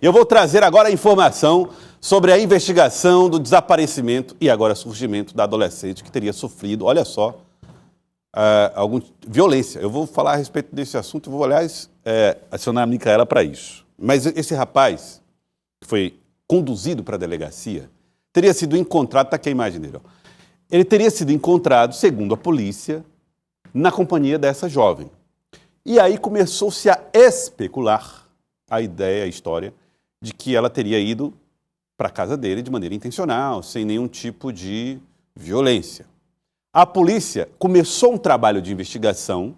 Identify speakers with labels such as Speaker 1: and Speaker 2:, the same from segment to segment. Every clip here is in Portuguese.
Speaker 1: Eu vou trazer agora a informação sobre a investigação do desaparecimento e agora surgimento da adolescente que teria sofrido, olha só, violência. Eu vou falar a respeito desse assunto, eu vou, aliás, acionar a Micaela para isso. Mas esse rapaz, que foi conduzido para a delegacia, teria sido encontrado, está aqui a imagem dele, ó. Ele teria sido encontrado, segundo a polícia, na companhia dessa jovem. E aí começou-se a especular a ideia, a história, de que ela teria ido para a casa dele de maneira intencional, sem nenhum tipo de violência. A polícia começou um trabalho de investigação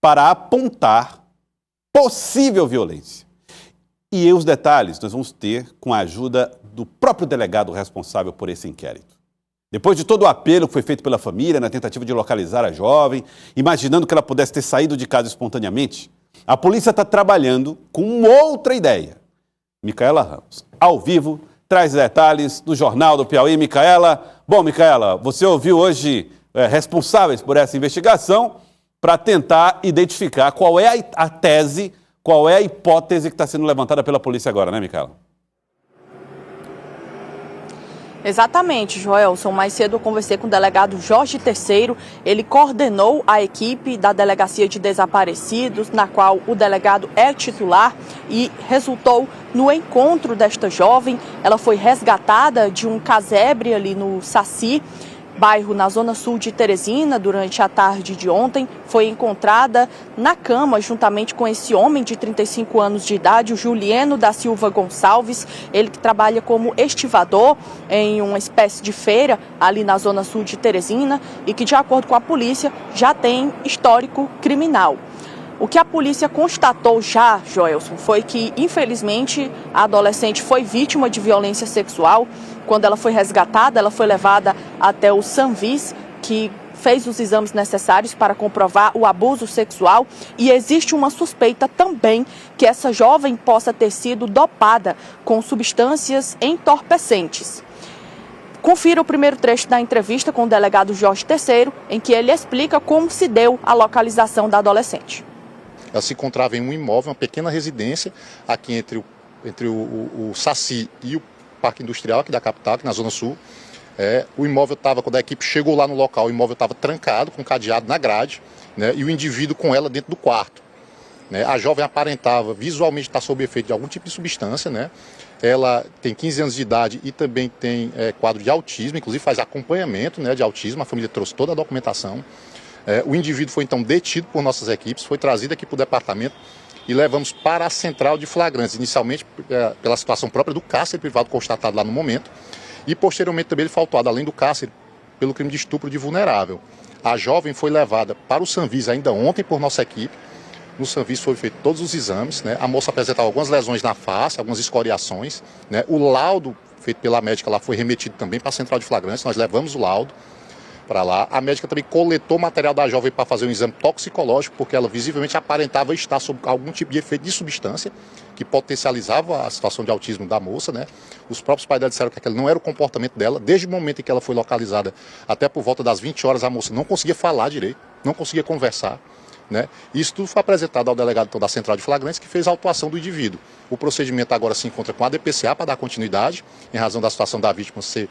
Speaker 1: para apontar possível violência. E os detalhes nós vamos ter com a ajuda do próprio delegado responsável por esse inquérito. Depois de todo o apelo que foi feito pela família na tentativa de localizar a jovem, imaginando que ela pudesse ter saído de casa espontaneamente, a polícia está trabalhando com outra ideia. Micaela Ramos, ao vivo, traz detalhes do Jornal do Piauí. Micaela, bom, Micaela, você ouviu hoje responsáveis por essa investigação para tentar identificar qual é a tese, qual é a hipótese que está sendo levantada pela polícia agora, né, Micaela?
Speaker 2: Exatamente, Joelson. Mais cedo eu conversei com o delegado Jorge Terceiro. Ele coordenou a equipe da Delegacia de Desaparecidos, na qual o delegado é titular, e resultou no encontro desta jovem. Ela foi resgatada de um casebre ali no Saci, bairro na zona sul de Teresina, durante a tarde de ontem. Foi encontrada na cama juntamente com esse homem de 35 anos de idade, o Juliano da Silva Gonçalves, ele que trabalha como estivador em uma espécie de feira ali na zona sul de Teresina e que, de acordo com a polícia, já tem histórico criminal. O que a polícia constatou já, Joelson, foi que, infelizmente, a adolescente foi vítima de violência sexual. Quando ela foi resgatada, ela foi levada até o Sanvis, que fez os exames necessários para comprovar o abuso sexual, e existe uma suspeita também que essa jovem possa ter sido dopada com substâncias entorpecentes. Confira o primeiro trecho da entrevista com o delegado Jorge Terceiro, em que ele explica como se deu a localização da adolescente.
Speaker 3: Ela se encontrava em um imóvel, uma pequena residência, aqui entre o Saci e o Parque Industrial, aqui da capital, aqui na Zona Sul. O imóvel estava, quando a equipe chegou lá no local, o imóvel estava trancado, com cadeado na grade, né, e o indivíduo com ela dentro do quarto. Né. A jovem aparentava visualmente estar sob efeito de algum tipo de substância, né. Ela tem 15 anos de idade e também tem quadro de autismo, inclusive faz acompanhamento, né, de autismo, a família trouxe toda a documentação. O indivíduo foi então detido por nossas equipes, foi trazido aqui para o departamento e levamos para a central de flagrantes, inicialmente pela situação própria do cárcere privado constatado lá no momento, e posteriormente também ele foi autuado, além do cárcere, pelo crime de estupro de vulnerável. A jovem foi levada para o Sanvis ainda ontem por nossa equipe. No Sanvis foi feito todos os exames, né? A moça apresentava algumas lesões na face, algumas escoriações, né? O laudo feito pela médica lá foi remetido também para a central de flagrantes, nós levamos o laudo para lá. A médica também coletou material da jovem para fazer um exame toxicológico, porque ela visivelmente aparentava estar sob algum tipo de efeito de substância que potencializava a situação de autismo da moça, né? Os próprios pais dela disseram que aquele não era o comportamento dela. Desde o momento em que ela foi localizada, até por volta das 20 horas, a moça não conseguia falar direito, não conseguia conversar, né? Isso tudo foi apresentado ao delegado então, da Central de Flagrantes, que fez a autuação do indivíduo. O procedimento agora se encontra com a DPCA para dar continuidade, em razão da situação da vítima ser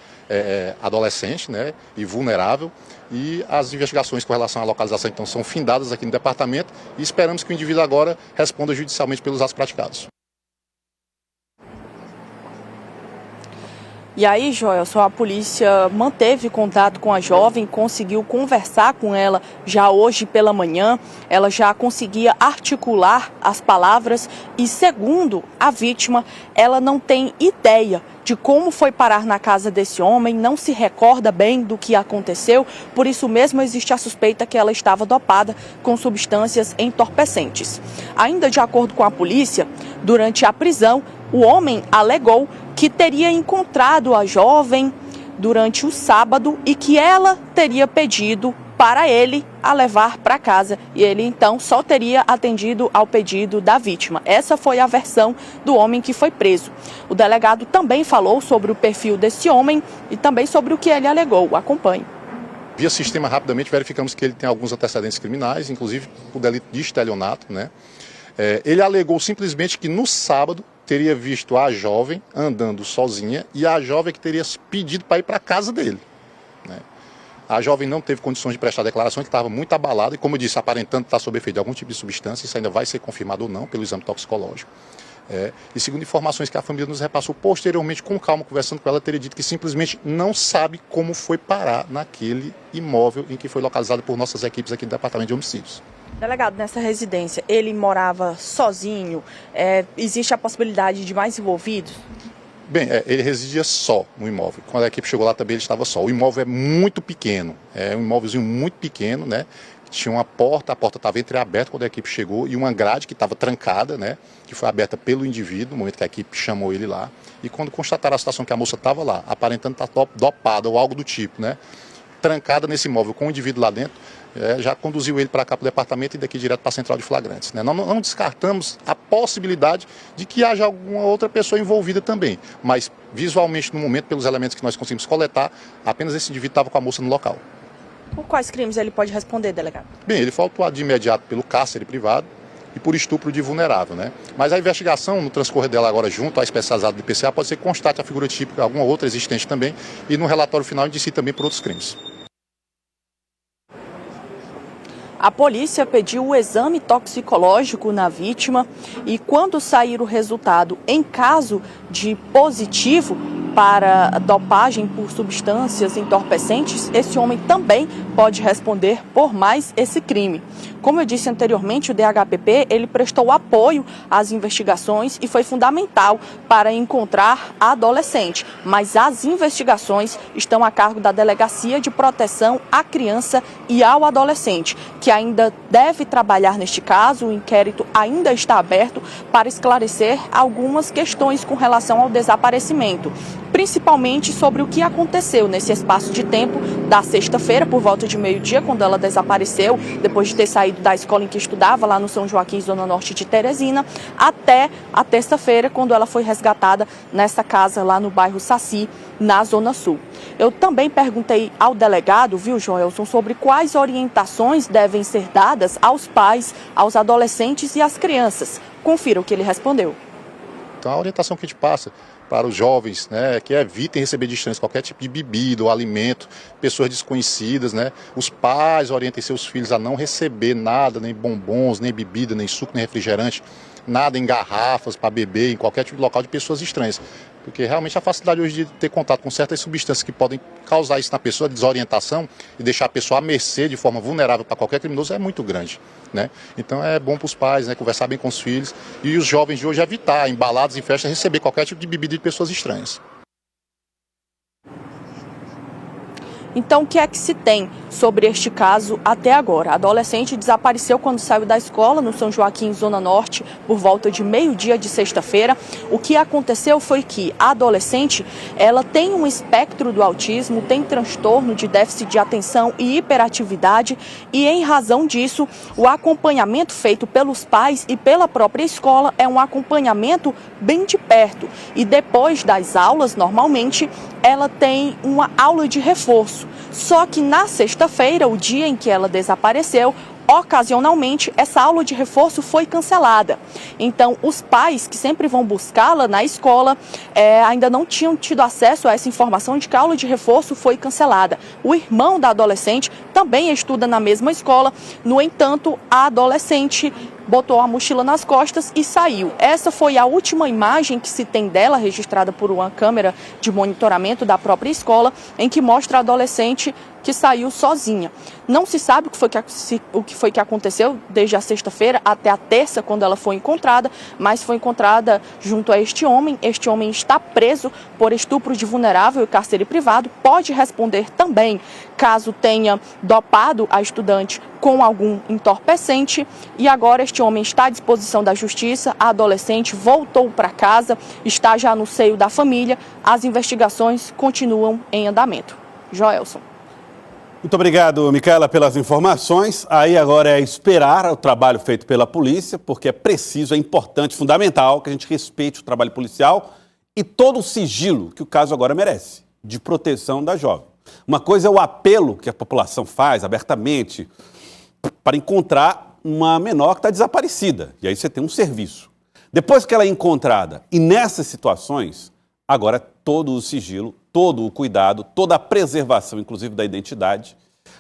Speaker 3: adolescente, né, e vulnerável. E as investigações com relação à localização então são findadas aqui no departamento e esperamos que o indivíduo agora responda judicialmente pelos atos praticados.
Speaker 2: E aí, Joelson, a polícia manteve contato com a jovem, conseguiu conversar com ela já hoje pela manhã. Ela já conseguia articular as palavras e, segundo a vítima, ela não tem ideia de como foi parar na casa desse homem, não se recorda bem do que aconteceu, por isso mesmo existe a suspeita que ela estava dopada com substâncias entorpecentes. Ainda de acordo com a polícia, durante a prisão, o homem alegou que teria encontrado a jovem durante o sábado e que ela teria pedido para ele a levar para casa e ele então só teria atendido ao pedido da vítima. Essa foi a versão do homem que foi preso. O delegado também falou sobre o perfil desse homem e também sobre o que ele alegou. Acompanhe.
Speaker 3: Via sistema, rapidamente verificamos que ele tem alguns antecedentes criminais, inclusive o delito de estelionato, né? Ele alegou simplesmente que no sábado teria visto a jovem andando sozinha e a jovem que teria pedido para ir para a casa dele, né? A jovem não teve condições de prestar declaração, ele estava muito abalado e, como eu disse, aparentando estar sob efeito de algum tipo de substância. Isso ainda vai ser confirmado ou não pelo exame toxicológico. E segundo informações que a família nos repassou posteriormente, com calma, conversando com ela, teria dito que simplesmente não sabe como foi parar naquele imóvel em que foi localizado por nossas equipes aqui do Departamento de Homicídios.
Speaker 2: Delegado, nessa residência, ele morava sozinho? Existe a possibilidade de mais envolvidos?
Speaker 3: Bem, ele residia só no imóvel. Quando a equipe chegou lá também ele estava só. O imóvel é muito pequeno, é um imóvelzinho muito pequeno, né? Tinha uma porta, a porta estava entreaberta quando a equipe chegou e uma grade que estava trancada, né? Que foi aberta pelo indivíduo no momento que a equipe chamou ele lá. E quando constataram a situação que a moça estava lá, aparentando estar dopada ou algo do tipo, né? Trancada nesse imóvel com o indivíduo lá dentro, já conduziu ele para cá para o departamento e daqui direto para a central de flagrantes, né? Nós não descartamos a possibilidade de que haja alguma outra pessoa envolvida também, mas visualmente no momento, pelos elementos que nós conseguimos coletar, apenas esse indivíduo estava com a moça no local.
Speaker 2: Por quais crimes ele pode responder, delegado?
Speaker 3: Bem, ele foi autuado de imediato pelo cárcere privado e por estupro de vulnerável, né? Mas a investigação, no transcorrer dela agora junto à especializada do IPCA, pode ser que constate a figura típica, alguma outra existente também, e no relatório final indicie também por outros crimes.
Speaker 2: A polícia pediu o exame toxicológico na vítima e, quando sair o resultado em caso de positivo para dopagem por substâncias entorpecentes, esse homem também pode responder por mais esse crime. Como eu disse anteriormente, o DHPP ele prestou apoio às investigações e foi fundamental para encontrar a adolescente, mas as investigações estão a cargo da Delegacia de Proteção à Criança e ao Adolescente, que ainda deve trabalhar neste caso. O inquérito ainda está aberto para esclarecer algumas questões com relação ao desaparecimento, principalmente sobre o que aconteceu nesse espaço de tempo da sexta-feira, por volta de meio-dia, quando ela desapareceu, depois de ter saído da escola em que estudava, lá no São Joaquim, Zona Norte de Teresina, até a terça-feira, quando ela foi resgatada nessa casa lá no bairro Saci, na Zona Sul. Eu também perguntei ao delegado, viu, Joelson, sobre quais orientações devem ser dadas aos pais, aos adolescentes e às crianças. Confira o que ele respondeu.
Speaker 3: Então, a orientação que a gente passa para os jovens, né, que evitem receber de estranhos qualquer tipo de bebida ou alimento, pessoas desconhecidas, né? Os pais orientem seus filhos a não receber nada, nem bombons, nem bebida, nem suco, nem refrigerante, nada em garrafas para beber, em qualquer tipo de local de pessoas estranhas. Porque realmente a facilidade hoje de ter contato com certas substâncias que podem causar isso na pessoa, desorientação, e deixar a pessoa à mercê de forma vulnerável para qualquer criminoso é muito grande, né? Então é bom para os pais, né, conversar bem com os filhos e os jovens de hoje evitar, embalados em festas, receber qualquer tipo de bebida de pessoas estranhas.
Speaker 2: Então, o que é que se tem sobre este caso até agora? A adolescente desapareceu quando saiu da escola no São Joaquim, Zona Norte, por volta de meio-dia de sexta-feira. O que aconteceu foi que a adolescente, ela tem um espectro do autismo, tem transtorno de déficit de atenção e hiperatividade, e em razão disso, o acompanhamento feito pelos pais e pela própria escola é um acompanhamento bem de perto. E depois das aulas, normalmente, ela tem uma aula de reforço. Só que na sexta-feira, o dia em que ela desapareceu, ocasionalmente essa aula de reforço foi cancelada. Então, os pais que sempre vão buscá-la na escola ainda não tinham tido acesso a essa informação de que a aula de reforço foi cancelada. O irmão da adolescente também estuda na mesma escola, no entanto, a adolescente botou a mochila nas costas e saiu. Essa foi a última imagem que se tem dela, registrada por uma câmera de monitoramento da própria escola, em que mostra a adolescente que saiu sozinha. Não se sabe o que foi que aconteceu desde a sexta-feira até a terça, quando ela foi encontrada, mas foi encontrada junto a este homem. Este homem está preso por estupro de vulnerável e cárcere privado, pode responder também caso tenha dopado a estudante com algum entorpecente. E agora este homem está à disposição da justiça, a adolescente voltou para casa, está já no seio da família, as investigações continuam em andamento. Joelson.
Speaker 1: Muito obrigado, Micaela, pelas informações. Aí agora é esperar o trabalho feito pela polícia, porque é preciso, é importante, fundamental que a gente respeite o trabalho policial e todo o sigilo que o caso agora merece, de proteção da jovem. Uma coisa é o apelo que a população faz abertamente para encontrar uma menor que está desaparecida. E aí você tem um serviço. Depois que ela é encontrada, e nessas situações, agora todo o sigilo, todo o cuidado, toda a preservação, inclusive da identidade,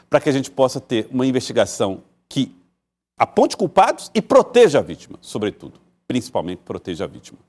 Speaker 1: para que a gente possa ter uma investigação que aponte culpados e proteja a vítima, sobretudo, principalmente proteja a vítima.